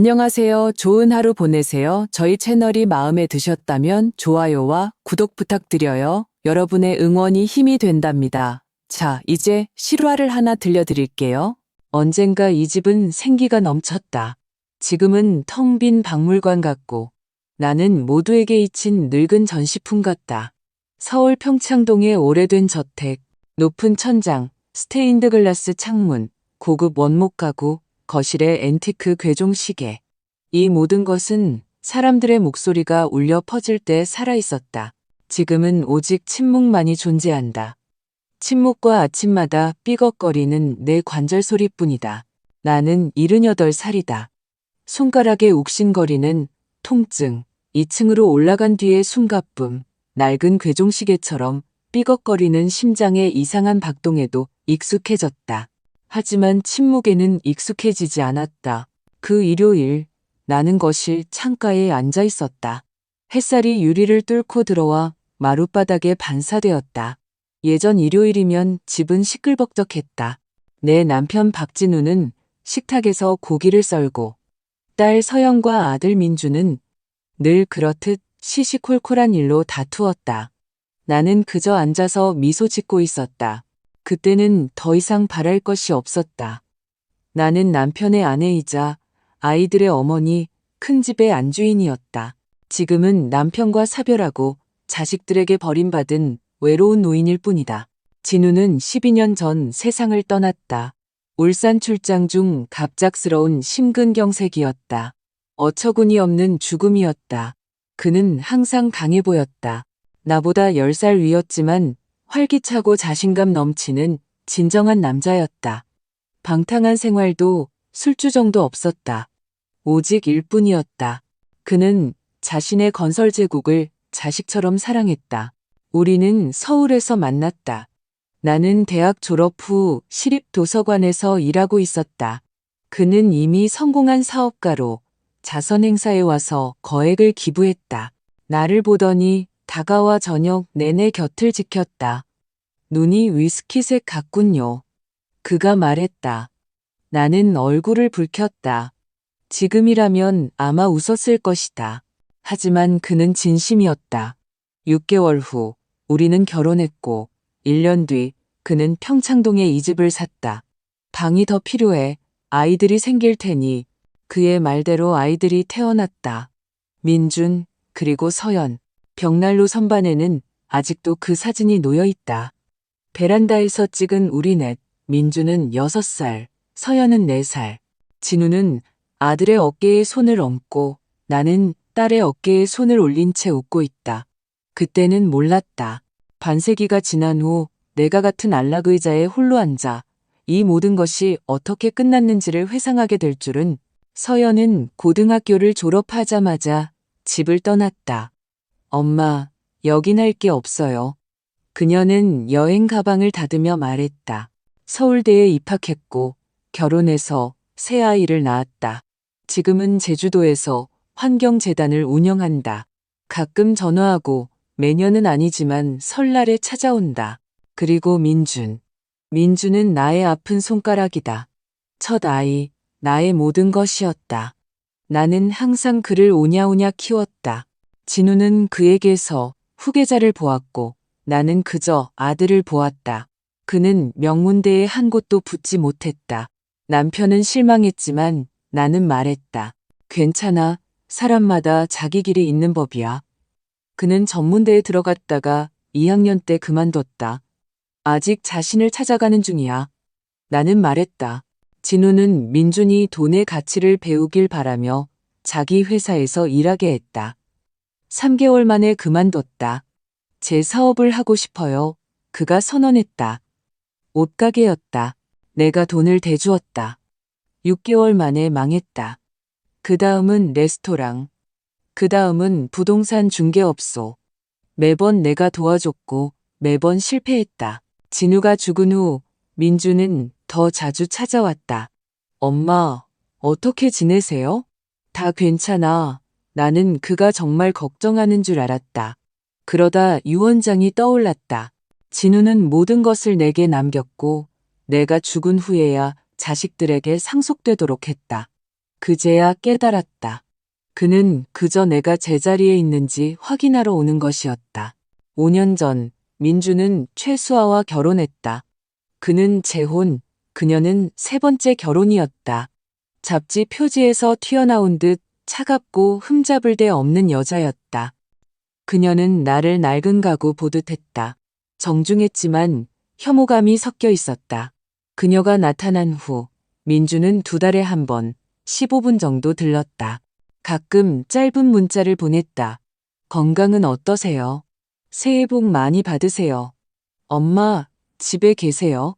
안녕하세요. 좋은 하루 보내세요. 저희 채널이 마음에 드셨다면 좋아요와 구독 부탁드려요. 여러분의 응원이 힘이 된답니다. 자, 이제 실화를 하나 들려드릴게요. 언젠가 이 집은 생기가 넘쳤다. 지금은 텅 빈 박물관 같고 나는 모두에게 잊힌 늙은 전시품 같다. 서울 평창동의 오래된 저택, 높은 천장, 스테인드 글라스 창문, 고급 원목 가구, 거실의 앤티크 궤종 시계. 이 모든 것은 사람들의 목소리가 울려 퍼질 때 살아있었다. 지금은 오직 침묵만이 존재한다. 침묵과 아침마다 삐걱거리는 내 관절 소리뿐이다. 나는 78살이다. 손가락에 욱신거리는 통증, 2층으로 올라간 뒤의 숨가쁨, 낡은 궤종시계처럼 삐걱거리는 심장의 이상한 박동에도 익숙해졌다. 하지만 침묵에는 익숙해지지 않았다. 그 일요일, 나는 거실 창가에 앉아 있었다. 햇살이 유리를 뚫고 들어와 마룻바닥에 반사되었다. 예전 일요일이면 집은 시끌벅적했다. 내 남편 박진우는 식탁에서 고기를 썰고 딸 서영과 아들 민주는 늘 그렇듯 시시콜콜한 일로 다투었다. 나는 그저 앉아서 미소 짓고 있었다. 그때는 더 이상 바랄 것이 없었다. 나는 남편의 아내이자 아이들의 어머니, 큰 집의 안주인이었다. 지금은 남편과 사별하고 자식들에게 버림받은 외로운 노인일 뿐이다. 진우는 12년 전 세상을 떠났다. 울산 출장 중 갑작스러운 심근경색이었다. 어처구니 없는 죽음이었다. 그는 항상 강해 보였다. 나보다 10살 위였지만 활기차고 자신감 넘치는 진정한 남자였다. 방탕한 생활도 술주정도 없었다. 오직 일뿐이었다. 그는 자신의 건설 제국을 자식처럼 사랑했다. 우리는 서울에서 만났다. 나는 대학 졸업 후 시립도서관에서 일하고 있었다. 그는 이미 성공한 사업가로 자선 행사에 와서 거액을 기부했다. 나를 보더니 다가와 저녁 내내 곁을 지켰다. 눈이 위스키색 같군요. 그가 말했다. 나는 얼굴을 붉혔다. 지금이라면 아마 웃었을 것이다. 하지만 그는 진심이었다. 6개월 후 우리는 결혼했고 1년 뒤 그는 평창동에 이 집을 샀다. 방이 더 필요해. 아이들이 생길 테니. 그의 말대로 아이들이 태어났다. 민준, 그리고 서연. 벽난로 선반에는 아직도 그 사진이 놓여 있다. 베란다에서 찍은 우리 넷, 민주는 6살, 서연은 4살. 진우는 아들의 어깨에 손을 얹고 나는 딸의 어깨에 손을 올린 채 웃고 있다. 그때는 몰랐다. 반세기가 지난 후 내가 같은 안락의자에 홀로 앉아 이 모든 것이 어떻게 끝났는지를 회상하게 될 줄은. 서연은 고등학교를 졸업하자마자 집을 떠났다. 엄마, 여긴 할 게 없어요. 그녀는 여행 가방을 닫으며 말했다. 서울대에 입학했고 결혼해서 새 아이를 낳았다. 지금은 제주도에서 환경재단을 운영한다. 가끔 전화하고 매년은 아니지만 설날에 찾아온다. 그리고 민주는 나의 아픈 손가락이다. 첫 아이, 나의 모든 것이었다. 나는 항상 그를 오냐오냐 키웠다. 진우는 그에게서 후계자를 보았고 나는 그저 아들을 보았다. 그는 명문대에 한 곳도 붙지 못했다. 남편은 실망했지만 나는 말했다. 괜찮아. 사람마다 자기 길이 있는 법이야. 그는 전문대에 들어갔다가 2학년 때 그만뒀다. 아직 자신을 찾아가는 중이야. 나는 말했다. 진우는 민준이 돈의 가치를 배우길 바라며 자기 회사에서 일하게 했다. 3개월 만에 그만뒀다. 제 사업을 하고 싶어요. 그가 선언했다. 옷가게였다. 내가 돈을 대주었다. 6개월 만에 망했다. 그 다음은 레스토랑. 그 다음은 부동산 중개업소. 매번 내가 도와줬고 매번 실패했다. 진우가 죽은 후 민주는 더 자주 찾아왔다. 엄마, 어떻게 지내세요? 다 괜찮아. 나는 그가 정말 걱정하는 줄 알았다. 그러다 유언장이 떠올랐다. 진우는 모든 것을 내게 남겼고 내가 죽은 후에야 자식들에게 상속되도록 했다. 그제야 깨달았다. 그는 그저 내가 제자리에 있는지 확인하러 오는 것이었다. 5년 전 민주는 최수아와 결혼했다. 그는 재혼, 그녀는 세 번째 결혼이었다. 잡지 표지에서 튀어나온 듯 차갑고 흠잡을 데 없는 여자였다. 그녀는 나를 낡은 가구 보듯 했다. 정중했지만 혐오감이 섞여 있었다. 그녀가 나타난 후 민주는 2달에 한 번, 15분 정도 들렀다. 가끔 짧은 문자를 보냈다. 건강은 어떠세요? 새해 복 많이 받으세요. 엄마, 집에 계세요?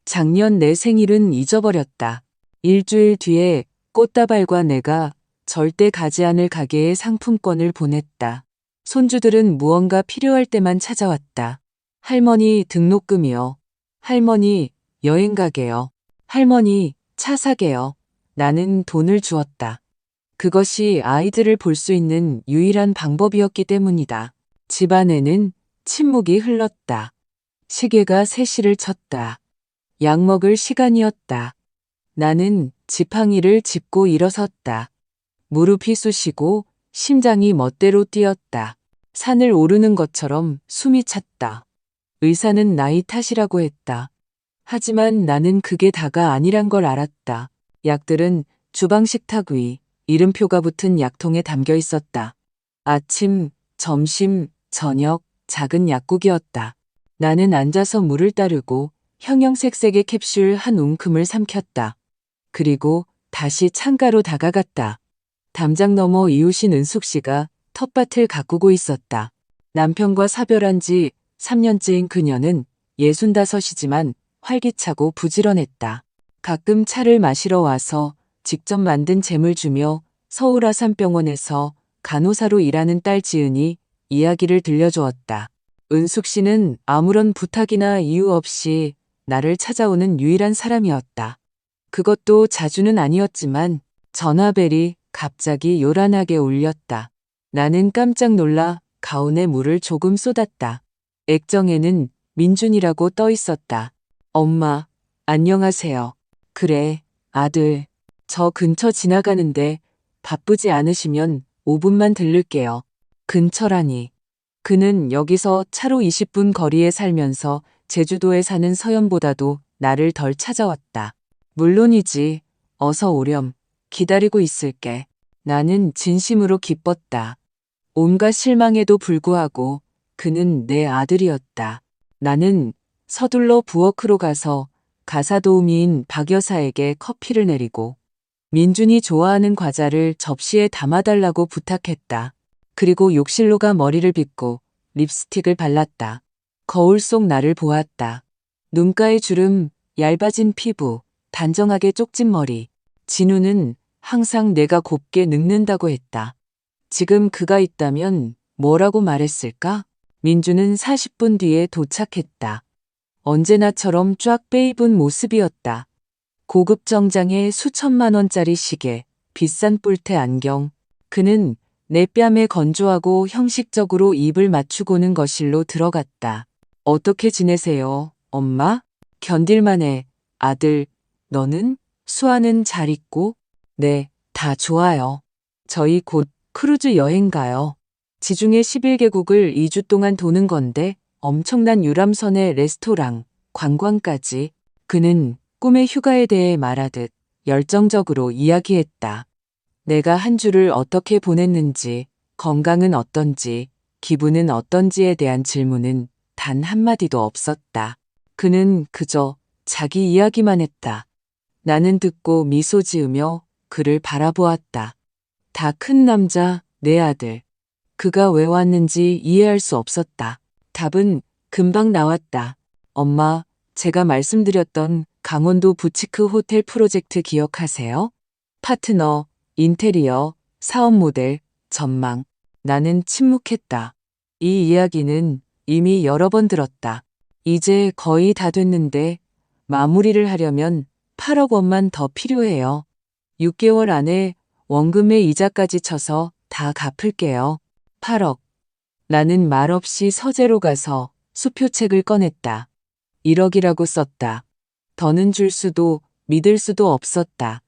작년 내 생일은 잊어버렸다. 일주일 뒤에 꽃다발과 내가 절대 가지 않을 가게에 상품권을 보냈다. 손주들은 무언가 필요할 때만 찾아왔다. 할머니 등록금이요. 할머니 여행 가게요. 할머니 차 사게요. 나는 돈을 주었다. 그것이 아이들을 볼 수 있는 유일한 방법이었기 때문이다. 집안에는 침묵이 흘렀다. 시계가 3시를 쳤다. 약 먹을 시간이었다. 나는 지팡이를 짚고 일어섰다. 무릎이 쑤시고 심장이 멋대로 뛰었다. 산을 오르는 것처럼 숨이 찼다. 의사는 나이 탓이라고 했다. 하지만 나는 그게 다가 아니란 걸 알았다. 약들은 주방 식탁 위, 이름표가 붙은 약통에 담겨 있었다. 아침, 점심, 저녁, 작은 약국이었다. 나는 앉아서 물을 따르고 형형색색의 캡슐 한 움큼을 삼켰다. 그리고 다시 창가로 다가갔다. 담장 너머 이웃인 은숙 씨가 텃밭을 가꾸고 있었다. 남편과 사별한 지 3년째인 그녀는 65이지만 활기차고 부지런했다. 가끔 차를 마시러 와서 직접 만든 잼을 주며 서울 아산병원에서 간호사로 일하는 딸 지은이 이야기를 들려주었다. 은숙 씨는 아무런 부탁이나 이유 없이 나를 찾아오는 유일한 사람이었다. 그것도 자주는 아니었지만 전화벨이 갑자기 요란하게 울렸다. 나는 깜짝 놀라 가운에 물을 조금 쏟았다. 액정에는 민준이라고 떠 있었다. 엄마, 안녕하세요. 그래, 아들. 저 근처 지나가는데 바쁘지 않으시면 5분만 들를게요. 근처라니. 그는 여기서 차로 20분 거리에 살면서 제주도에 사는 서연보다도 나를 덜 찾아왔다. 물론이지. 어서 오렴. 기다리고 있을게. 나는 진심으로 기뻤다. 온갖 실망에도 불구하고 그는 내 아들이었다. 나는 서둘러 부엌으로 가서 가사 도우미인 박 여사에게 커피를 내리고 민준이 좋아하는 과자를 접시에 담아달라고 부탁했다. 그리고 욕실로 가 머리를 빗고 립스틱을 발랐다. 거울 속 나를 보았다. 눈가의 주름, 얇아진 피부, 단정하게 쪽진 머리. 진우는 항상 내가 곱게 늙는다고 했다. 지금 그가 있다면 뭐라고 말했을까? 민주는 40분 뒤에 도착했다. 언제나처럼 쫙 빼입은 모습이었다. 고급 정장에 수천만 원짜리 시계, 비싼 뿔테 안경. 그는 내 뺨에 건조하고 형식적으로 입을 맞추고는 거실로 들어갔다. 어떻게 지내세요, 엄마? 견딜만해, 아들. 너는? 수아는 잘 있고? 네, 다 좋아요. 저희 곧 크루즈 여행 가요. 지중해 11개국을 2주 동안 도는 건데 엄청난 유람선에 레스토랑, 관광까지. 그는 꿈의 휴가에 대해 말하듯 열정적으로 이야기했다. 내가 한 주를 어떻게 보냈는지, 건강은 어떤지, 기분은 어떤지에 대한 질문은 단 한마디도 없었다. 그는 그저 자기 이야기만 했다. 나는 듣고 미소 지으며 그를 바라보았다. 다 큰 남자, 내 아들. 그가 왜 왔는지 이해할 수 없었다. 답은 금방 나왔다. 엄마, 제가 말씀드렸던 강원도 부치크 호텔 프로젝트 기억하세요? 파트너, 인테리어, 사업 모델, 전망. 나는 침묵했다. 이 이야기는 이미 여러 번 들었다. 이제 거의 다 됐는데 마무리를 하려면 8억 원만 더 필요해요. 6개월 안에 원금의 이자까지 쳐서 다 갚을게요. 8억. 나는 말없이 서재로 가서 수표책을 꺼냈다. 1억이라고 썼다. 더는 줄 수도 믿을 수도 없었다.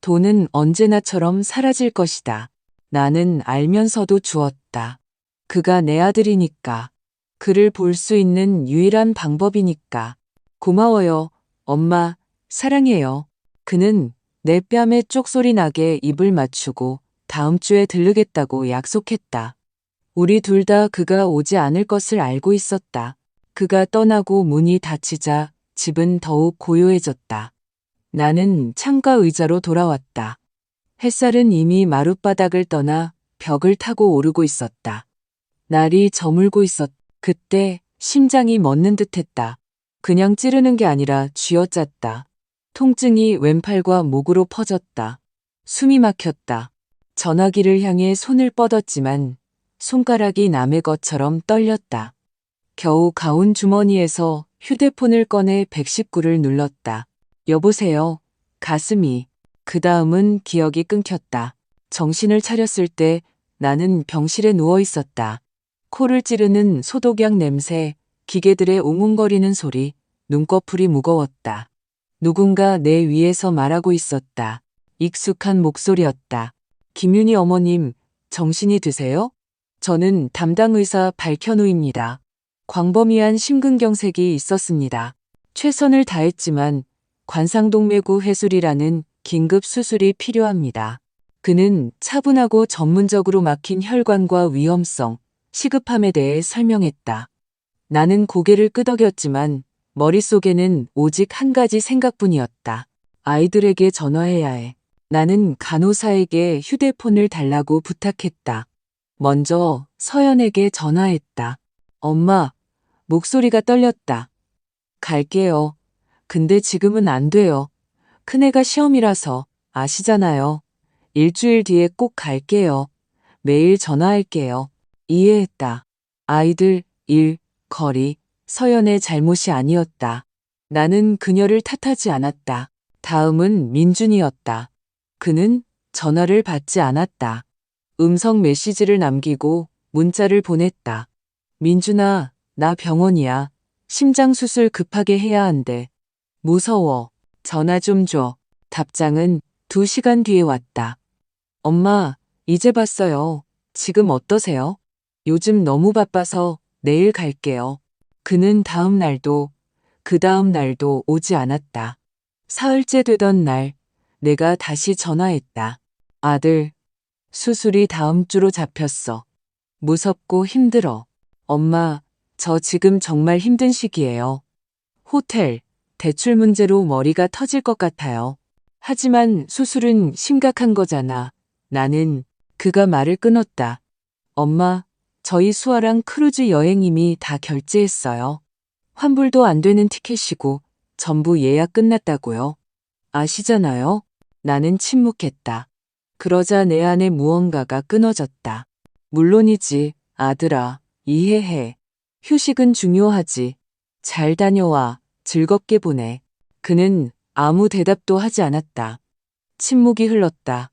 돈은 언제나처럼 사라질 것이다. 나는 알면서도 주었다. 그가 내 아들이니까. 그를 볼 수 있는 유일한 방법이니까. 고마워요, 엄마, 사랑해요. 그는 내 뺨에 쪽소리 나게 입을 맞추고 다음 주에 들르겠다고 약속했다. 우리 둘 다 그가 오지 않을 것을 알고 있었다. 그가 떠나고 문이 닫히자 집은 더욱 고요해졌다. 나는 창가 의자로 돌아왔다. 햇살은 이미 마룻바닥을 떠나 벽을 타고 오르고 있었다. 날이 저물고 그때 심장이 멎는 듯했다. 그냥 찌르는 게 아니라 쥐어짰다. 통증이 왼팔과 목으로 퍼졌다. 숨이 막혔다. 전화기를 향해 손을 뻗었지만 손가락이 남의 것처럼 떨렸다. 겨우 가운 주머니에서 휴대폰을 꺼내 119를 눌렀다. 여보세요. 가슴이. 그 다음은 기억이 끊겼다. 정신을 차렸을 때 나는 병실에 누워 있었다. 코를 찌르는 소독약 냄새, 기계들의 웅웅거리는 소리, 눈꺼풀이 무거웠다. 누군가 내 위에서 말하고 있었다. 익숙한 목소리였다. 김윤희 어머님, 정신이 드세요? 저는 담당 의사 박현우입니다. 광범위한 심근경색이 있었습니다. 최선을 다했지만 관상동맥우 해술이라는 긴급 수술이 필요합니다. 그는 차분하고 전문적으로 막힌 혈관과 위험성, 시급함에 대해 설명했다. 나는 고개를 끄덕였지만 머릿속에는 오직 한 가지 생각뿐이었다. 아이들에게 전화해야 해. 나는 간호사에게 휴대폰을 달라고 부탁했다. 먼저 서연에게 전화했다. 엄마, 목소리가 떨렸다. 갈게요. 근데 지금은 안 돼요. 큰애가 시험이라서 아시잖아요. 일주일 뒤에 꼭 갈게요. 매일 전화할게요. 이해했다. 아이들, 일, 거리, 서연의 잘못이 아니었다. 나는 그녀를 탓하지 않았다. 다음은 민준이었다. 그는 전화를 받지 않았다. 음성 메시지를 남기고 문자를 보냈다. 민준아, 나 병원이야. 심장 수술 급하게 해야 한대. 무서워. 전화 좀 줘. 답장은 2시간 뒤에 왔다. 엄마, 이제 봤어요. 지금 어떠세요? 요즘 너무 바빠서 내일 갈게요. 그는 다음 날도, 그 다음 날도 오지 않았다. 사흘째 되던 날, 내가 다시 전화했다. 아들, 수술이 다음 주로 잡혔어. 무섭고 힘들어. 엄마, 저 지금 정말 힘든 시기예요. 호텔, 대출 문제로 머리가 터질 것 같아요. 하지만 수술은 심각한 거잖아. 나는 그가 말을 끊었다. 엄마, 저희 수아랑 크루즈 여행 이미 다 결제했어요. 환불도 안 되는 티켓이고 전부 예약 끝났다고요. 아시잖아요? 나는 침묵했다. 그러자 내 안에 무언가가 끊어졌다. 물론이지, 아들아. 이해해. 휴식은 중요하지. 잘 다녀와. 즐겁게 보내. 그는 아무 대답도 하지 않았다. 침묵이 흘렀다.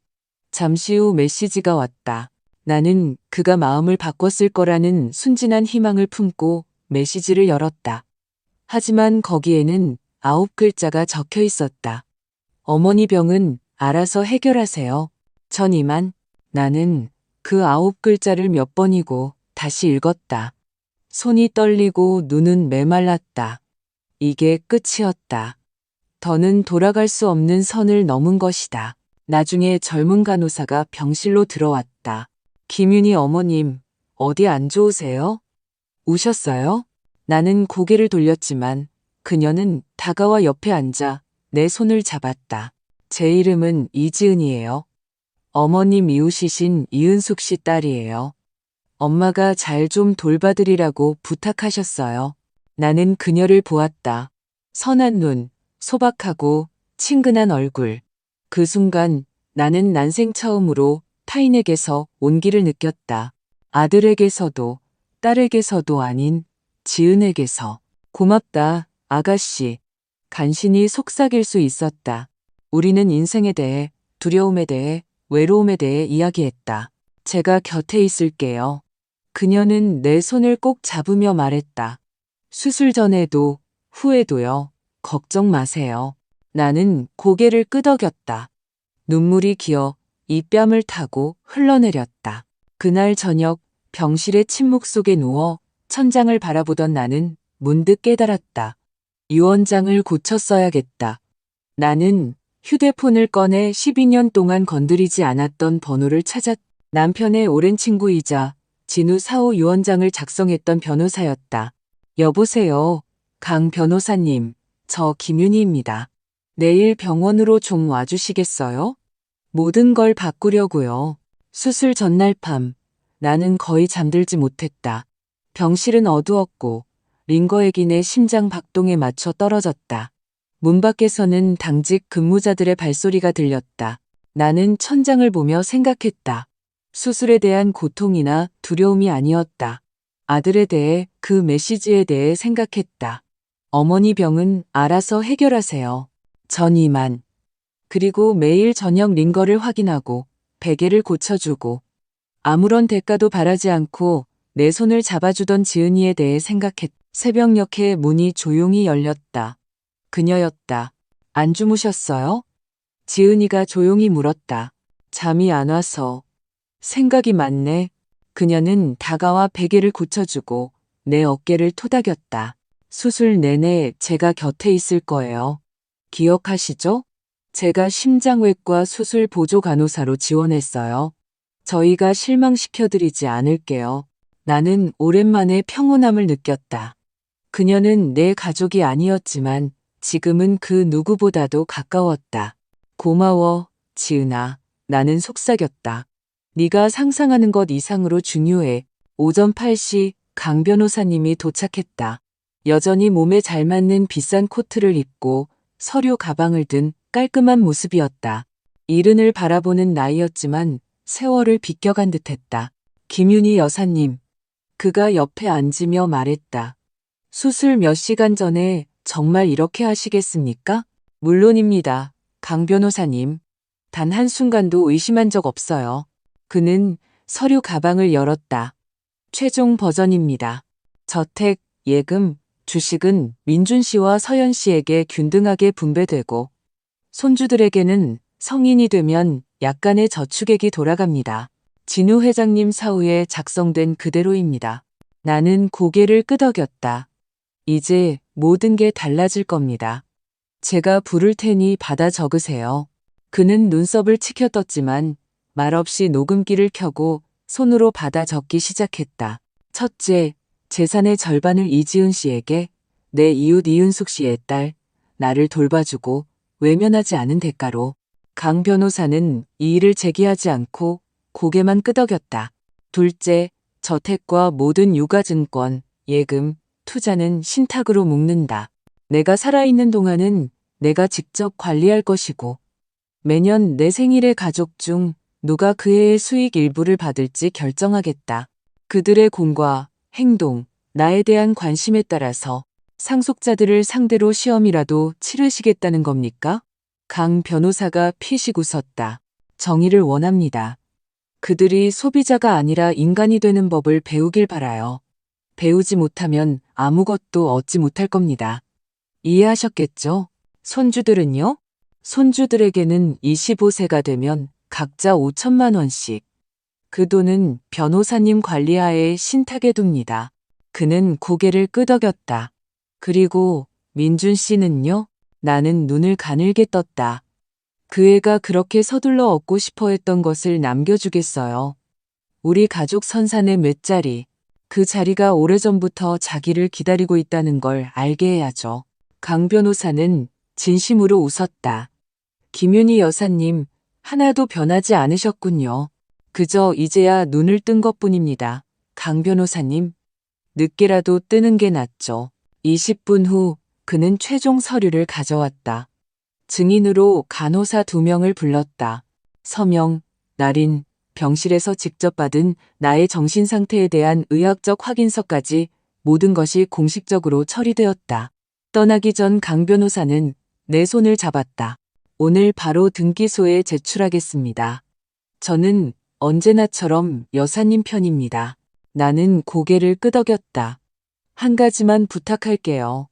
잠시 후 메시지가 왔다. 나는 그가 마음을 바꿨을 거라는 순진한 희망을 품고 메시지를 열었다. 하지만 거기에는 9글자가 적혀 있었다. 어머니 병은 알아서 해결하세요. 전 이만. 나는 그 9글자를 몇 번이고 다시 읽었다. 손이 떨리고 눈은 메말랐다. 이게 끝이었다. 더는 돌아갈 수 없는 선을 넘은 것이다. 나중에 젊은 간호사가 병실로 들어왔다. 김윤희 어머님, 어디 안 좋으세요? 우셨어요? 나는 고개를 돌렸지만 그녀는 다가와 옆에 앉아 내 손을 잡았다. 제 이름은 이지은이에요. 어머님 이웃이신 이은숙 씨 딸이에요. 엄마가 잘 좀 돌봐드리라고 부탁하셨어요. 나는 그녀를 보았다. 선한 눈, 소박하고 친근한 얼굴. 그 순간 나는 난생 처음으로 타인에게서 온기를 느꼈다. 아들에게서도 딸에게서도 아닌 지은에게서. 고맙다, 아가씨. 간신히 속삭일 수 있었다. 우리는 인생에 대해, 두려움에 대해, 외로움에 대해 이야기했다. 제가 곁에 있을게요. 그녀는 내 손을 꼭 잡으며 말했다. 수술 전에도 후에도요. 걱정 마세요. 나는 고개를 끄덕였다. 눈물이 기어 이 뺨을 타고 흘러내렸다. 그날 저녁 병실의 침묵 속에 누워 천장을 바라보던 나는 문득 깨달았다. 유언장을 고쳤어야겠다. 나는 휴대폰을 꺼내 12년 동안 건드리지 않았던 번호를 찾았. 남편의 오랜 친구이자 진우 사후 유언장을 작성했던 변호사였다. 여보세요. 강 변호사님, 저 김윤희입니다. 내일 병원으로 좀 와주시겠어요? 모든 걸 바꾸려고요. 수술 전날 밤, 나는 거의 잠들지 못했다. 병실은 어두웠고 링거액인의 심장 박동에 맞춰 떨어졌다. 문 밖에서는 당직 근무자들의 발소리가 들렸다. 나는 천장을 보며 생각했다. 수술에 대한 고통이나 두려움이 아니었다. 아들에 대해, 그 메시지에 대해 생각했다. 어머니 병은 알아서 해결하세요. 전 이만. 그리고 매일 저녁 링거를 확인하고 베개를 고쳐주고 아무런 대가도 바라지 않고 내 손을 잡아주던 지은이에 대해 생각했다. 새벽녘에 문이 조용히 열렸다. 그녀였다. 안 주무셨어요? 지은이가 조용히 물었다. 잠이 안 와서. 생각이 많네. 그녀는 다가와 베개를 고쳐주고 내 어깨를 토닥였다. 수술 내내 제가 곁에 있을 거예요. 기억하시죠? 제가 심장외과 수술 보조 간호사로 지원했어요. 저희가 실망시켜드리지 않을게요. 나는 오랜만에 평온함을 느꼈다. 그녀는 내 가족이 아니었지만 지금은 그 누구보다도 가까웠다. 고마워, 지은아. 나는 속삭였다. 네가 상상하는 것 이상으로 중요해. 오전 8시 강 변호사님이 도착했다. 여전히 몸에 잘 맞는 비싼 코트를 입고 서류 가방을 든 깔끔한 모습이었다. 이른을 바라보는 나이였지만 세월을 비껴간 듯했다. 김윤희 여사님. 그가 옆에 앉으며 말했다. 수술 몇 시간 전에 정말 이렇게 하시겠습니까? 물론입니다. 강 변호사님. 단 한순간도 의심한 적 없어요. 그는 서류 가방을 열었다. 최종 버전입니다. 저택, 예금, 주식은 민준 씨와 서연 씨에게 균등하게 분배되고 손주들에게는 성인이 되면 약간의 저축액이 돌아갑니다. 진우 회장님 사후에 작성된 그대로입니다. 나는 고개를 끄덕였다. 이제 모든 게 달라질 겁니다. 제가 부를 테니 받아 적으세요. 그는 눈썹을 치켜떴지만 말없이 녹음기를 켜고 손으로 받아 적기 시작했다. 첫째, 재산의 절반을 이지은 씨에게, 내 이웃 이은숙 씨의 딸, 나를 돌봐주고 외면하지 않은 대가로. 강 변호사는 이의를 제기하지 않고 고개만 끄덕였다. 둘째, 저택과 모든 유가증권, 예금, 투자는 신탁으로 묶는다. 내가 살아있는 동안은 내가 직접 관리할 것이고 매년 내 생일에 가족 중 누가 그 해의 수익 일부를 받을지 결정하겠다. 그들의 공과 행동, 나에 대한 관심에 따라서 상속자들을 상대로 시험이라도 치르시겠다는 겁니까? 강 변호사가 피식 웃었다. 정의를 원합니다. 그들이 소비자가 아니라 인간이 되는 법을 배우길 바라요. 배우지 못하면 아무것도 얻지 못할 겁니다. 이해하셨겠죠? 손주들은요? 손주들에게는 25세가 되면 각자 5천만 원씩. 그 돈은 변호사님 관리하에 신탁에 둡니다. 그는 고개를 끄덕였다. 그리고 민준 씨는요? 나는 눈을 가늘게 떴다. 그 애가 그렇게 서둘러 얻고 싶어 했던 것을 남겨주겠어요. 우리 가족 선산의 몇 자리, 그 자리가 오래전부터 자기를 기다리고 있다는 걸 알게 해야죠. 강 변호사는 진심으로 웃었다. 김윤희 여사님, 하나도 변하지 않으셨군요. 그저 이제야 눈을 뜬 것뿐입니다. 강 변호사님, 늦게라도 뜨는 게 낫죠. 20분 후 그는 최종 서류를 가져왔다. 증인으로 간호사 2명을 불렀다. 서명, 날인, 병실에서 직접 받은 나의 정신 상태에 대한 의학적 확인서까지 모든 것이 공식적으로 처리되었다. 떠나기 전 강 변호사는 내 손을 잡았다. 오늘 바로 등기소에 제출하겠습니다. 저는 언제나처럼 여사님 편입니다. 나는 고개를 끄덕였다. 한 가지만 부탁할게요.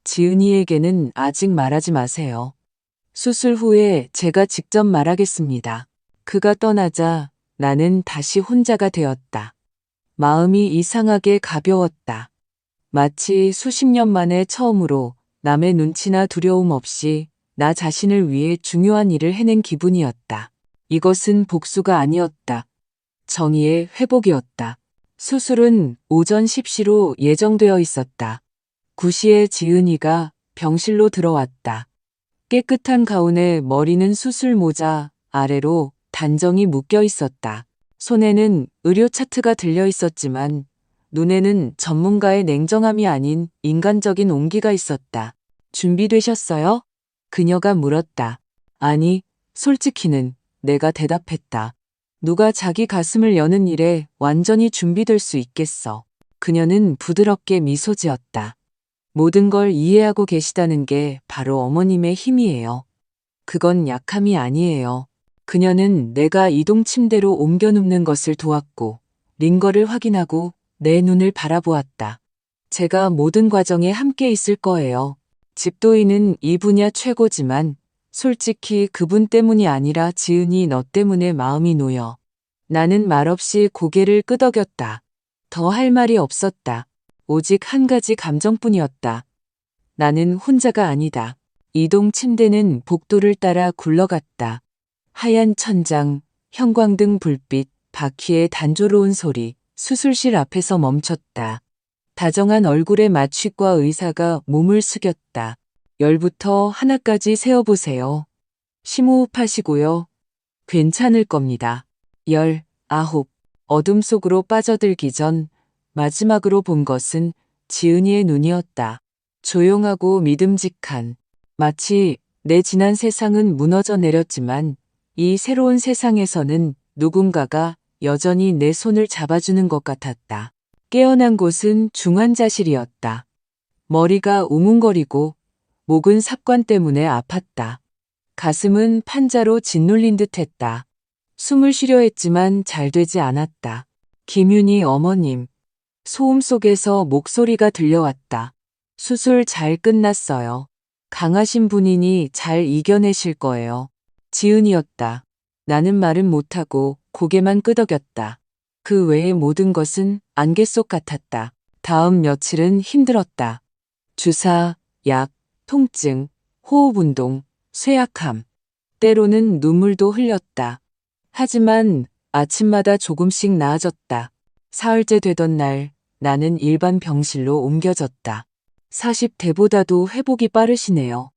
지은이에게는 아직 말하지 마세요. 수술 후에 제가 직접 말하겠습니다. 그가 떠나자 나는 다시 혼자가 되었다. 마음이 이상하게 가벼웠다. 마치 수십 년 만에 처음으로 남의 눈치나 두려움 없이 나 자신을 위해 중요한 일을 해낸 기분이었다. 이것은 복수가 아니었다. 정의의 회복이었다. 수술은 오전 10시로 예정되어 있었다. 9시에 지은이가 병실로 들어왔다. 깨끗한 가운에 머리는 수술 모자 아래로 단정히 묶여 있었다. 손에는 의료 차트가 들려 있었지만 눈에는 전문가의 냉정함이 아닌 인간적인 온기가 있었다. 준비되셨어요? 그녀가 물었다. 아니, 솔직히는 내가 대답했다. 누가 자기 가슴을 여는 일에 완전히 준비될 수 있겠어. 그녀는 부드럽게 미소 지었다. 모든 걸 이해하고 계시다는 게 바로 어머님의 힘이에요. 그건 약함이 아니에요. 그녀는 내가 이동 침대로 옮겨 눕는 것을 도왔고 링거를 확인하고 내 눈을 바라보았다. 제가 모든 과정에 함께 있을 거예요. 집도인은 이 분야 최고지만 솔직히 그분 때문이 아니라 지은이 너 때문에 마음이 놓여. 나는 말없이 고개를 끄덕였다. 더 할 말이 없었다. 오직 한 가지 감정뿐이었다. 나는 혼자가 아니다. 이동 침대는 복도를 따라 굴러갔다. 하얀 천장, 형광등 불빛, 바퀴의 단조로운 소리, 수술실 앞에서 멈췄다. 다정한 얼굴의 마취과 의사가 몸을 숙였다. 10부터 하나까지 세어보세요. 심호흡하시고요. 괜찮을 겁니다. 19. 어둠 속으로 빠져들기 전 마지막으로 본 것은 지은이의 눈이었다. 조용하고 믿음직한. 마치 내 지난 세상은 무너져 내렸지만 이 새로운 세상에서는 누군가가 여전히 내 손을 잡아주는 것 같았다. 깨어난 곳은 중환자실이었다. 머리가 우뭉거리고 목은 삽관 때문에 아팠다. 가슴은 판자로 짓눌린 듯 했다. 숨을 쉬려 했지만 잘 되지 않았다. 김윤희 어머님. 소음 속에서 목소리가 들려왔다. 수술 잘 끝났어요. 강하신 분이니 잘 이겨내실 거예요. 지은이었다. 나는 말은 못하고 고개만 끄덕였다. 그 외의 모든 것은 안개 속 같았다. 다음 며칠은 힘들었다. 주사, 약, 통증, 호흡 운동, 쇠약함. 때로는 눈물도 흘렸다. 하지만 아침마다 조금씩 나아졌다. 사흘째 되던 날 나는 일반 병실로 옮겨졌다. 40대보다도 회복이 빠르시네요.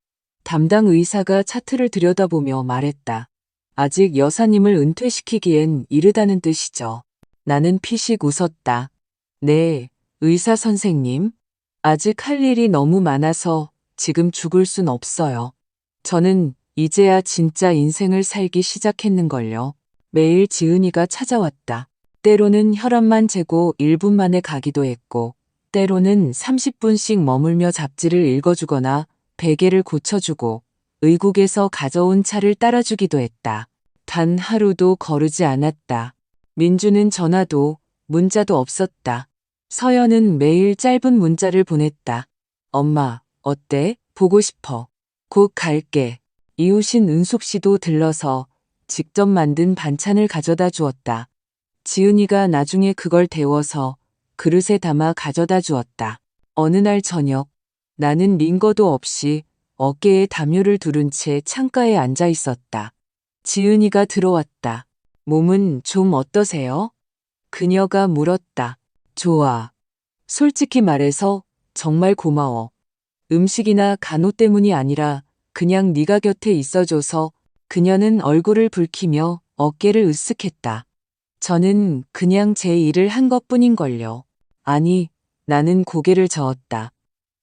담당 의사가 차트를 들여다보며 말했다. 아직 여사님을 은퇴시키기엔 이르다는 뜻이죠. 나는 피식 웃었다. 네, 의사 선생님. 아직 할 일이 너무 많아서 지금 죽을 순 없어요. 저는 이제야 진짜 인생을 살기 시작했는걸요. 매일 지은이가 찾아왔다. 때로는 혈압만 재고 1분 만에 가기도 했고, 때로는 30분씩 머물며 잡지를 읽어주거나 베개를 고쳐주고 의국에서 가져온 차를 따라주기도 했다. 단 하루도 거르지 않았다. 민주는 전화도 문자도 없었다. 서연은 매일 짧은 문자를 보냈다. 엄마, 어때? 보고 싶어. 곧 갈게. 이웃인 은숙 씨도 들러서 직접 만든 반찬을 가져다 주었다. 지은이가 나중에 그걸 데워서 그릇에 담아 가져다 주었다. 어느 날 저녁, 나는 링거도 없이 어깨에 담요를 두른 채 창가에 앉아 있었다. 지은이가 들어왔다. 몸은 좀 어떠세요? 그녀가 물었다. 좋아. 솔직히 말해서 정말 고마워. 음식이나 간호 때문이 아니라 그냥 네가 곁에 있어줘서. 그녀는 얼굴을 붉히며 어깨를 으쓱했다. 저는 그냥 제 일을 한 것뿐인걸요. 아니, 나는 고개를 저었다.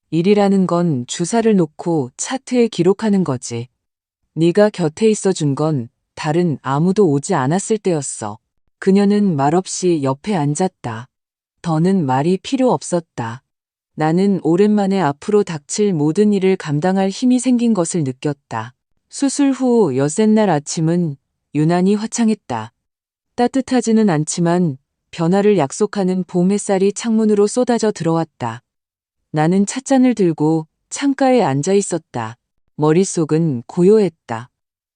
일이라는 건 주사를 놓고 차트에 기록하는 거지. 네가 곁에 있어준 건 다른 아무도 오지 않았을 때였어. 그녀는 말없이 옆에 앉았다. 더는 말이 필요 없었다. 나는 오랜만에 앞으로 닥칠 모든 일을 감당할 힘이 생긴 것을 느꼈다. 수술 후 여섯날 아침은 유난히 화창했다. 따뜻하지는 않지만 변화를 약속하는 봄 햇살이 창문으로 쏟아져 들어왔다. 나는 찻잔을 들고 창가에 앉아 있었다. 머릿속은 고요했다.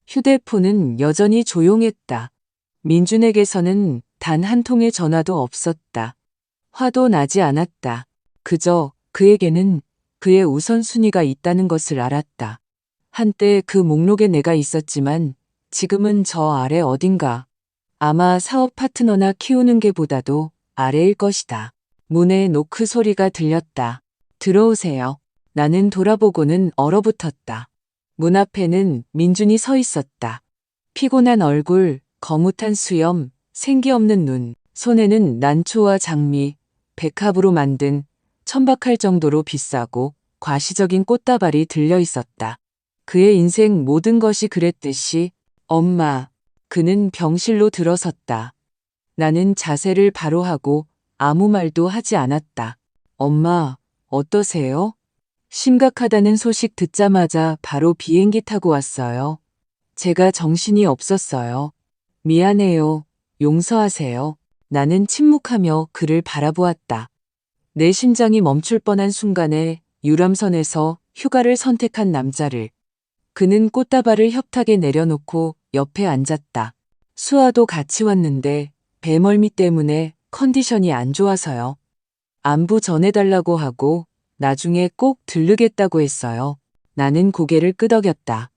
휴대폰은 여전히 조용했다. 민준에게서는 단 한 통의 전화도 없었다. 화도 나지 않았다. 그저 그에게는 그의 우선순위가 있다는 것을 알았다. 한때 그 목록에 내가 있었지만 지금은 저 아래 어딘가. 아마 사업 파트너나 키우는 게 보다도 아래일 것이다. 문에 노크 소리가 들렸다. 들어오세요. 나는 돌아보고는 얼어붙었다. 문 앞에는 민준이 서 있었다. 피곤한 얼굴, 거뭇한 수염, 생기 없는 눈, 손에는 난초와 장미, 백합으로 만든 천박할 정도로 비싸고 과시적인 꽃다발이 들려 있었다. 그의 인생 모든 것이 그랬듯이 엄마, 그는 병실로 들어섰다. 나는 자세를 바로 하고 아무 말도 하지 않았다. 엄마, 어떠세요? 심각하다는 소식 듣자마자 바로 비행기 타고 왔어요. 제가 정신이 없었어요. 미안해요. 용서하세요. 나는 침묵하며 그를 바라보았다. 내 심장이 멈출 뻔한 순간에 유람선에서 휴가를 선택한 남자를. 그는 꽃다발을 협탁에 내려놓고 옆에 앉았다. 수아도 같이 왔는데 배멀미 때문에 컨디션이 안 좋아서요. 안부 전해달라고 하고 나중에 꼭 들르겠다고 했어요. 나는 고개를 끄덕였다.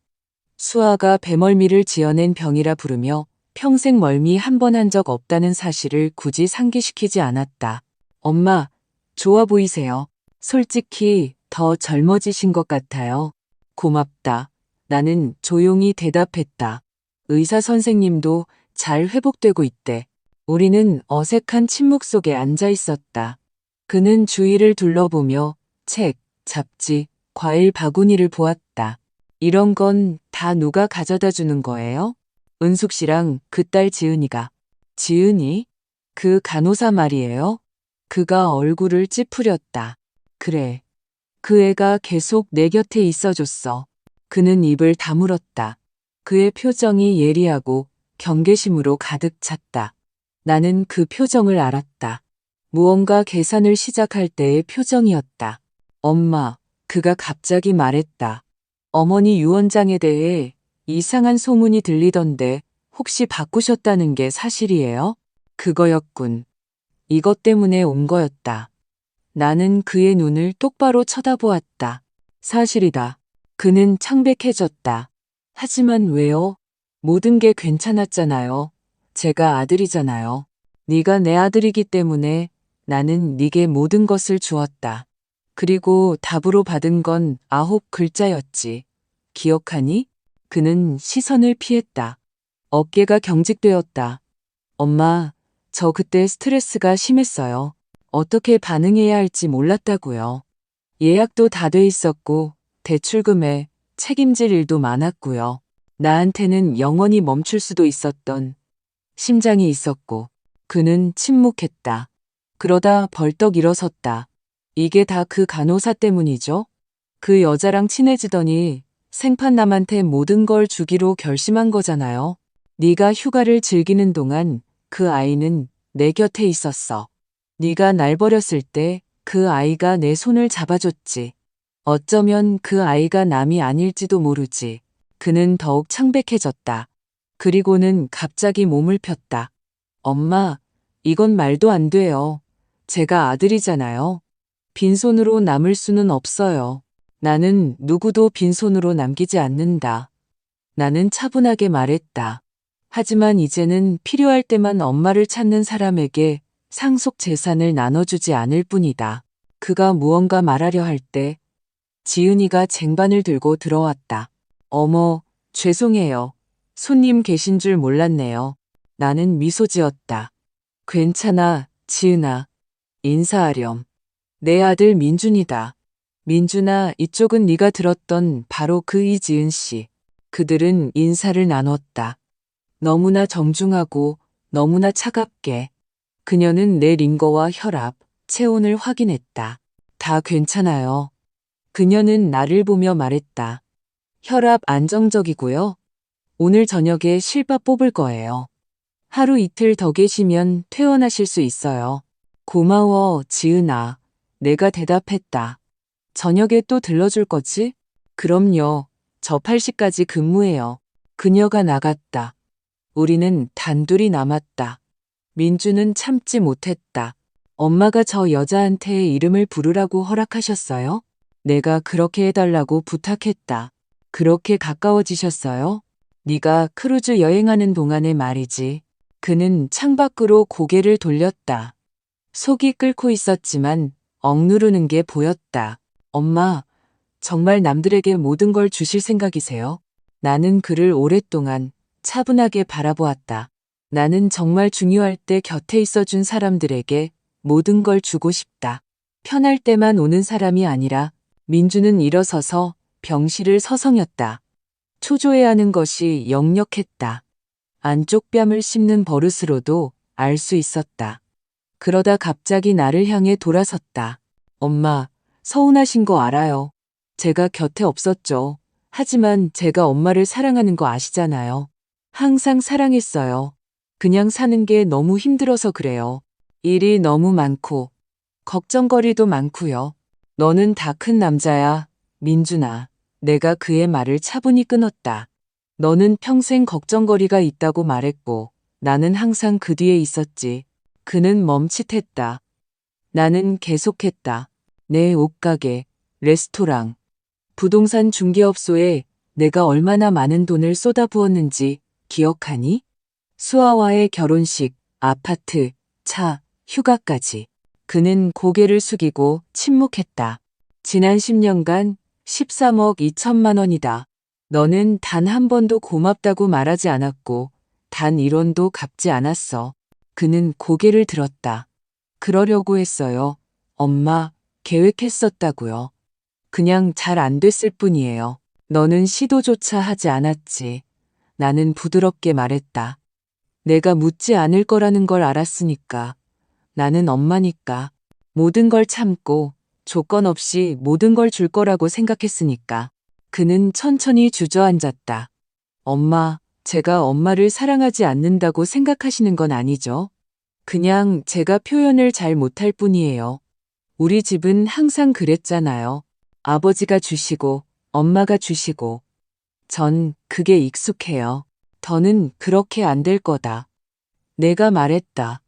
수아가 배멀미를 지어낸 병이라 부르며 평생 멀미 한 번 한 적 없다는 사실을 굳이 상기시키지 않았다. 엄마, 좋아 보이세요. 솔직히 더 젊어지신 것 같아요. 고맙다. 나는 조용히 대답했다. 의사 선생님도 잘 회복되고 있대. 우리는 어색한 침묵 속에 앉아 있었다. 그는 주위를 둘러보며 책, 잡지, 과일 바구니를 보았다. 이런 건 다 누가 가져다 주는 거예요? 은숙 씨랑 그 딸 지은이가. 지은이? 그 간호사 말이에요? 그가 얼굴을 찌푸렸다. 그래. 그 애가 계속 내 곁에 있어줬어. 그는 입을 다물었다. 그의 표정이 예리하고 경계심으로 가득 찼다. 나는 그 표정을 알았다. 무언가 계산을 시작할 때의 표정이었다. 엄마, 그가 갑자기 말했다. 어머니 유언장에 대해 이상한 소문이 들리던데 혹시 바꾸셨다는 게 사실이에요? 그거였군. 이것 때문에 온 거였다. 나는 그의 눈을 똑바로 쳐다보았다. 사실이다. 그는 창백해졌다. 하지만 왜요? 모든 게 괜찮았잖아요. 제가 아들이잖아요. 네가 내 아들이기 때문에 나는 네게 모든 것을 주었다. 그리고 답으로 받은 건 9글자였지. 기억하니? 그는 시선을 피했다. 어깨가 경직되었다. 엄마, 저 그때 스트레스가 심했어요. 어떻게 반응해야 할지 몰랐다고요. 예약도 다 돼 있었고 대출금에 책임질 일도 많았고요. 나한테는 영원히 멈출 수도 있었던 심장이 있었고. 그는 침묵했다. 그러다 벌떡 일어섰다. 이게 다 그 간호사 때문이죠? 그 여자랑 친해지더니 생판 남한테 모든 걸 주기로 결심한 거잖아요. 네가 휴가를 즐기는 동안 그 아이는 내 곁에 있었어. 네가 날 버렸을 때 그 아이가 내 손을 잡아줬지. 어쩌면 그 아이가 남이 아닐지도 모르지. 그는 더욱 창백해졌다. 그리고는 갑자기 몸을 폈다. 엄마, 이건 말도 안 돼요. 제가 아들이잖아요. 빈손으로 남을 수는 없어요. 나는 누구도 빈손으로 남기지 않는다. 나는 차분하게 말했다. 하지만 이제는 필요할 때만 엄마를 찾는 사람에게 상속 재산을 나눠주지 않을 뿐이다. 그가 무언가 말하려 할 때 지은이가 쟁반을 들고 들어왔다. 어머, 죄송해요. 손님 계신 줄 몰랐네요. 나는 미소 지었다. 괜찮아, 지은아. 인사하렴. 내 아들 민준이다. 민준아, 이쪽은 네가 들었던 바로 그 이지은 씨. 그들은 인사를 나눴다. 너무나 정중하고 너무나 차갑게. 그녀는 내 링거와 혈압, 체온을 확인했다. 다 괜찮아요. 그녀는 나를 보며 말했다. 혈압 안정적이고요. 오늘 저녁에 실밥 뽑을 거예요. 하루 이틀 더 계시면 퇴원하실 수 있어요. 고마워, 지은아. 내가 대답했다. 저녁에 또 들러줄 거지? 그럼요. 저 8시까지 근무해요. 그녀가 나갔다. 우리는 단둘이 남았다. 민주는 참지 못했다. 엄마가 저 여자한테 이름을 부르라고 허락하셨어요? 내가 그렇게 해달라고 부탁했다. 그렇게 가까워지셨어요? 네가 크루즈 여행하는 동안의 말이지. 그는 창밖으로 고개를 돌렸다. 속이 끓고 있었지만 억누르는 게 보였다. 엄마, 정말 남들에게 모든 걸 주실 생각이세요? 나는 그를 오랫동안 차분하게 바라보았다. 나는 정말 중요할 때 곁에 있어준 사람들에게 모든 걸 주고 싶다. 편할 때만 오는 사람이 아니라. 민주는 일어서서 병실을 서성였다. 초조해하는 것이 역력했다. 안쪽 뺨을 씹는 버릇으로도 알 수 있었다. 그러다 갑자기 나를 향해 돌아섰다. 엄마, 서운하신 거 알아요. 제가 곁에 없었죠. 하지만 제가 엄마를 사랑하는 거 아시잖아요. 항상 사랑했어요. 그냥 사는 게 너무 힘들어서 그래요. 일이 너무 많고, 걱정거리도 많고요. 너는 다 큰 남자야, 민준아. 내가 그의 말을 차분히 끊었다. 너는 평생 걱정거리가 있다고 말했고, 나는 항상 그 뒤에 있었지. 그는 멈칫했다. 나는 계속했다. 내 옷가게, 레스토랑, 부동산 중개업소에 내가 얼마나 많은 돈을 쏟아부었는지 기억하니? 수아와의 결혼식, 아파트, 차, 휴가까지. 그는 고개를 숙이고 침묵했다. 지난 10년간 13억 2천만 원이다. 너는 단 한 번도 고맙다고 말하지 않았고 단 1원도 갚지 않았어. 그는 고개를 들었다. 그러려고 했어요. 엄마, 계획했었다고요. 그냥 잘 안 됐을 뿐이에요. 너는 시도조차 하지 않았지. 나는 부드럽게 말했다. 내가 묻지 않을 거라는 걸 알았으니까. 나는 엄마니까. 모든 걸 참고 조건 없이 모든 걸 줄 거라고 생각했으니까. 그는 천천히 주저앉았다. 엄마, 제가 엄마를 사랑하지 않는다고 생각하시는 건 아니죠? 그냥 제가 표현을 잘 못할 뿐이에요. 우리 집은 항상 그랬잖아요. 아버지가 주시고 엄마가 주시고. 전 그게 익숙해요. 더는 그렇게 안 될 거다. 내가 말했다.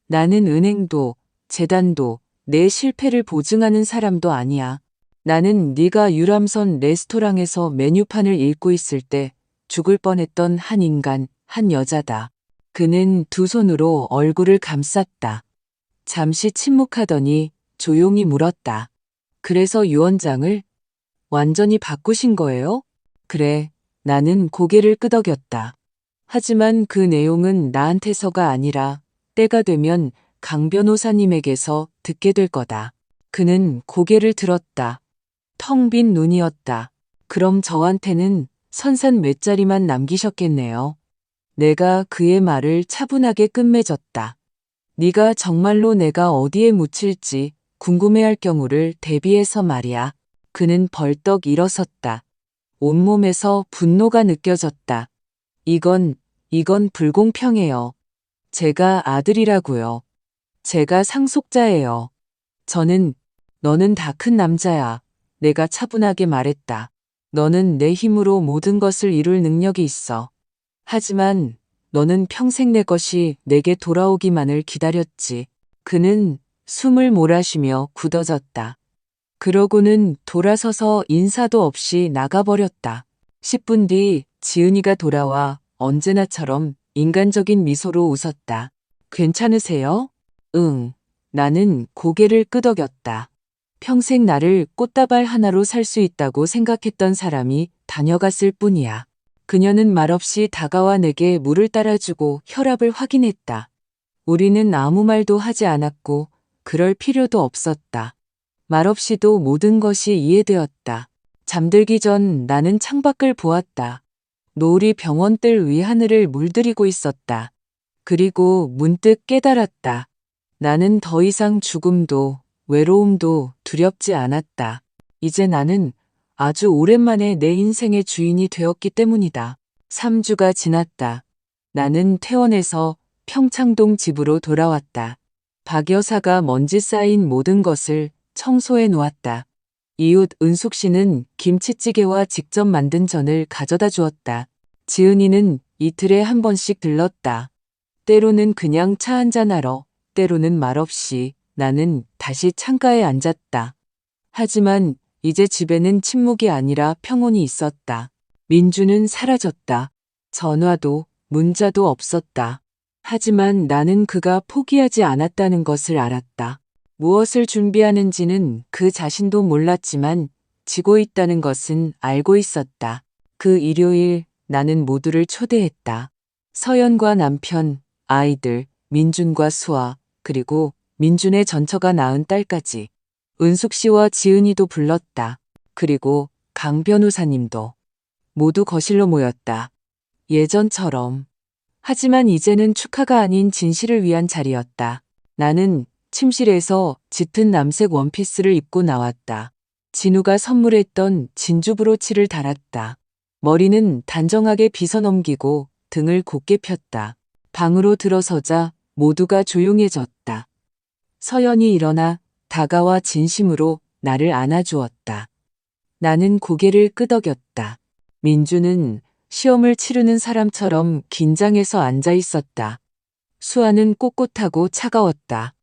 나는 은행도 재단도 내 실패를 보증하는 사람도 아니야. 나는 네가 유람선 레스토랑에서 메뉴판을 읽고 있을 때 죽을 뻔했던 한 인간, 한 여자다. 그는 두 손으로 얼굴을 감쌌다. 잠시 침묵하더니 조용히 물었다. 그래서 유언장을 완전히 바꾸신 거예요? 그래, 나는 고개를 끄덕였다. 하지만 그 내용은 나한테서가 아니라 때가 되면 강 변호사님에게서 듣게 될 거다. 그는 고개를 들었다. 텅 빈 눈이었다. 그럼 저한테는 선산 몇 자리만 남기셨겠네요. 내가 그의 말을 차분하게 끝맺었다. 네가 정말로 내가 어디에 묻힐지 궁금해할 경우를 대비해서 말이야. 그는 벌떡 일어섰다. 온몸에서 분노가 느껴졌다. 이건 불공평해요. 제가 아들이라고요. 제가 상속자예요. 너는 다 큰 남자야. 내가 차분하게 말했다. 너는 내 힘으로 모든 것을 이룰 능력이 있어. 하지만 너는 평생 내 것이 내게 돌아오기만을 기다렸지. 그는 숨을 몰아쉬며 굳어졌다. 그러고는 돌아서서 인사도 없이 나가버렸다. 10분 뒤 지은이가 돌아와 언제나처럼 인간적인 미소로 웃었다. 괜찮으세요? 응. 나는 고개를 끄덕였다. 평생 나를 꽃다발 하나로 살 수 있다고 생각했던 사람이 다녀갔을 뿐이야. 그녀는 말없이 다가와 내게 물을 따라주고 혈압을 확인했다. 우리는 아무 말도 하지 않았고 그럴 필요도 없었다. 말없이도 모든 것이 이해되었다. 잠들기 전 나는 창밖을 보았다. 노을이 병원들 위 하늘을 물들이고 있었다. 그리고 문득 깨달았다. 나는 더 이상 죽음도 외로움도 두렵지 않았다. 이제 나는 아주 오랜만에 내 인생의 주인이 되었기 때문이다. 3주가 지났다. 나는 퇴원해서 평창동 집으로 돌아왔다. 박 여사가 먼지 쌓인 모든 것을 청소해 놓았다. 이웃 은숙 씨는 김치찌개와 직접 만든 전을 가져다 주었다. 지은이는 이틀에 한 번씩 들렀다. 때로는 그냥 차 한잔하러, 때로는 말없이 나는 다시 창가에 앉았다. 하지만 이제 집에는 침묵이 아니라 평온이 있었다. 민주는 사라졌다. 전화도 문자도 없었다. 하지만 나는 그가 포기하지 않았다는 것을 알았다. 무엇을 준비하는지는 그 자신도 몰랐지만 지고 있다는 것은 알고 있었다. 그 일요일 나는 모두를 초대했다. 서연과 남편, 아이들, 민준과 수아, 그리고 민준의 전처가 낳은 딸까지. 은숙 씨와 지은이도 불렀다. 그리고 강 변호사님도. 모두 거실로 모였다. 예전처럼. 하지만 이제는 축하가 아닌 진실을 위한 자리였다. 나는 침실에서 짙은 남색 원피스를 입고 나왔다. 진우가 선물했던 진주 브로치를 달았다. 머리는 단정하게 빗어넘기고 등을 곧게 폈다. 방으로 들어서자 모두가 조용해졌다. 서연이 일어나 다가와 진심으로 나를 안아주었다. 나는 고개를 끄덕였다. 민주는 시험을 치르는 사람처럼 긴장해서 앉아 있었다. 수아는 꼿꼿하고 차가웠다.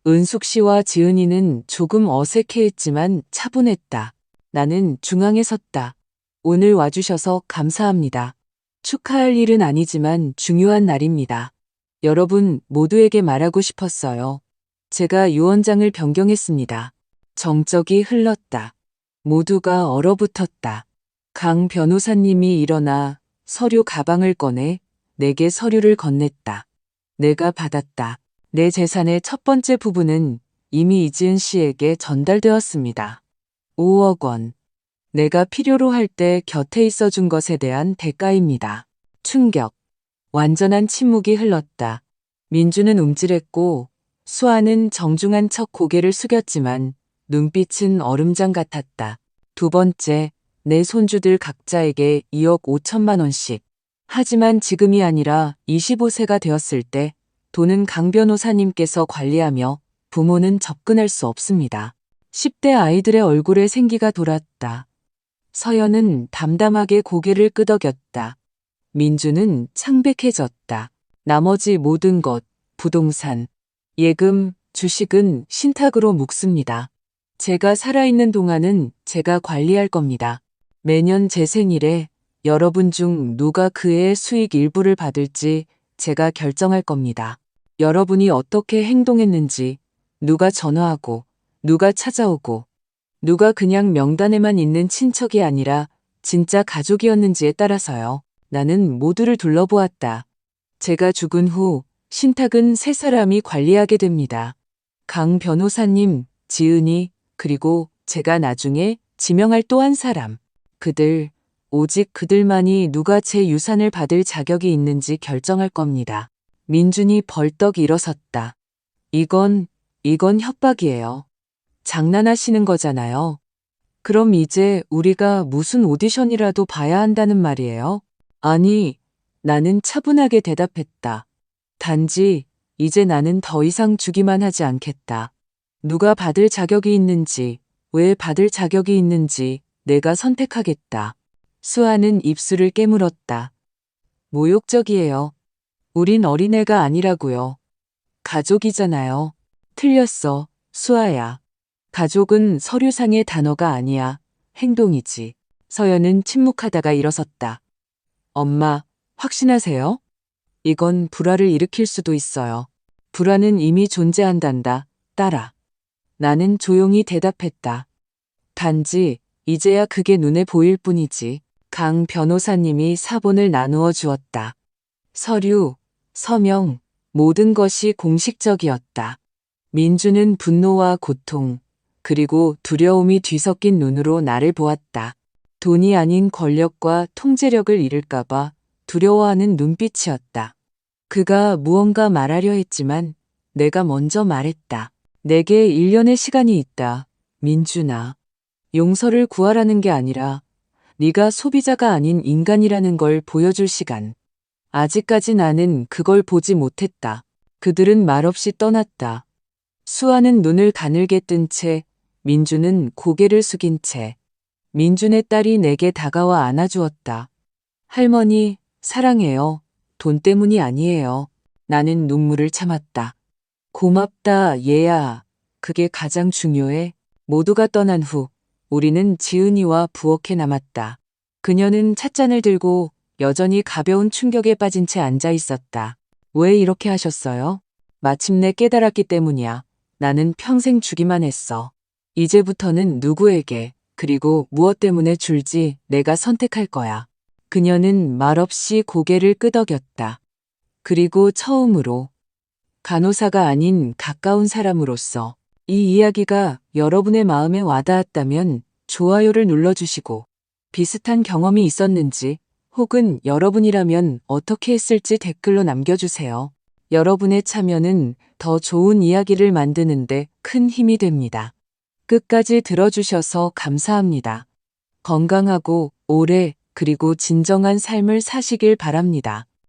은숙 씨와 지은이는 조금 어색해했지만 차분했다. 나는 중앙에 섰다. 오늘 와주셔서 감사합니다. 축하할 일은 아니지만 중요한 날입니다. 여러분 모두에게 말하고 싶었어요. 제가 유언장을 변경했습니다. 정적이 흘렀다. 모두가 얼어붙었다. 강 변호사님이 일어나 서류 가방을 꺼내 내게 서류를 건넸다. 내가 받았다. 내 재산의 첫 번째 부분은 이미 이지은 씨에게 전달되었습니다. 5억 원. 내가 필요로 할 때 곁에 있어 준 것에 대한 대가입니다. 충격. 완전한 침묵이 흘렀다. 민주는 움찔했고 수아는 정중한 척 고개를 숙였지만 눈빛은 얼음장 같았다. 두 번째, 내 손주들 각자에게 2억 5천만 원씩. 하지만 지금이 아니라 25세가 되었을 때 돈은 강 변호사님께서 관리하며 부모는 접근할 수 없습니다. 10대 아이들의 얼굴에 생기가 돌았다. 서연은 담담하게 고개를 끄덕였다. 민주는 창백해졌다. 나머지 모든 것, 부동산, 예금, 주식은 신탁으로 묶습니다. 제가 살아있는 동안은 제가 관리할 겁니다. 매년 제 생일에 여러분 중 누가 그 해의 수익 일부를 받을지 제가 결정할 겁니다. 여러분이 어떻게 행동했는지, 누가 전화하고, 누가 찾아오고, 누가 그냥 명단에만 있는 친척이 아니라 진짜 가족이었는지에 따라서요. 나는 모두를 둘러보았다. 제가 죽은 후 신탁은 세 사람이 관리하게 됩니다. 강 변호사님, 지은이, 그리고 제가 나중에 지명할 또 한 사람. 그들, 오직 그들만이 누가 제 유산을 받을 자격이 있는지 결정할 겁니다. 민준이 벌떡 일어섰다. 이건 협박이에요. 장난하시는 거잖아요. 그럼 이제 우리가 무슨 오디션이라도 봐야 한다는 말이에요? 아니, 나는 차분하게 대답했다. 단지 이제 나는 더 이상 주기만 하지 않겠다. 누가 받을 자격이 있는지, 왜 받을 자격이 있는지 내가 선택하겠다. 수아는 입술을 깨물었다. 모욕적이에요. 우린 어린애가 아니라고요. 가족이잖아요. 틀렸어, 수아야. 가족은 서류상의 단어가 아니야. 행동이지. 서연은 침묵하다가 일어섰다. 엄마, 확신하세요? 이건 불화를 일으킬 수도 있어요. 불화는 이미 존재한단다, 딸아. 나는 조용히 대답했다. 단지 이제야 그게 눈에 보일 뿐이지. 강 변호사님이 사본을 나누어 주었다. 서류, 서명, 모든 것이 공식적이었다. 민주는 분노와 고통, 그리고 두려움이 뒤섞인 눈으로 나를 보았다. 돈이 아닌 권력과 통제력을 잃을까봐 두려워하는 눈빛이었다. 그가 무언가 말하려 했지만 내가 먼저 말했다. 내게 1년의 시간이 있다. 민준아. 용서를 구하라는 게 아니라 네가 소비자가 아닌 인간이라는 걸 보여줄 시간. 아직까지 나는 그걸 보지 못했다. 그들은 말없이 떠났다. 수아는 눈을 가늘게 뜬 채 민주는 고개를 숙인 채 민준의 딸이 내게 다가와 안아주었다. 할머니, 사랑해요. 돈 때문이 아니에요. 나는 눈물을 참았다. 고맙다, 얘야. 그게 가장 중요해. 모두가 떠난 후 우리는 지은이와 부엌에 남았다. 그녀는 찻잔을 들고 여전히 가벼운 충격에 빠진 채 앉아 있었다. 왜 이렇게 하셨어요? 마침내 깨달았기 때문이야. 나는 평생 주기만 했어. 이제부터는 누구에게, 그리고 무엇 때문에 줄지 내가 선택할 거야. 그녀는 말없이 고개를 끄덕였다. 그리고 처음으로 간호사가 아닌 가까운 사람으로서 이 이야기가 여러분의 마음에 와닿았다면 좋아요를 눌러주시고 비슷한 경험이 있었는지 혹은 여러분이라면 어떻게 했을지 댓글로 남겨주세요. 여러분의 참여는 더 좋은 이야기를 만드는데 큰 힘이 됩니다. 끝까지 들어주셔서 감사합니다. 건강하고 오래 그리고 진정한 삶을 사시길 바랍니다.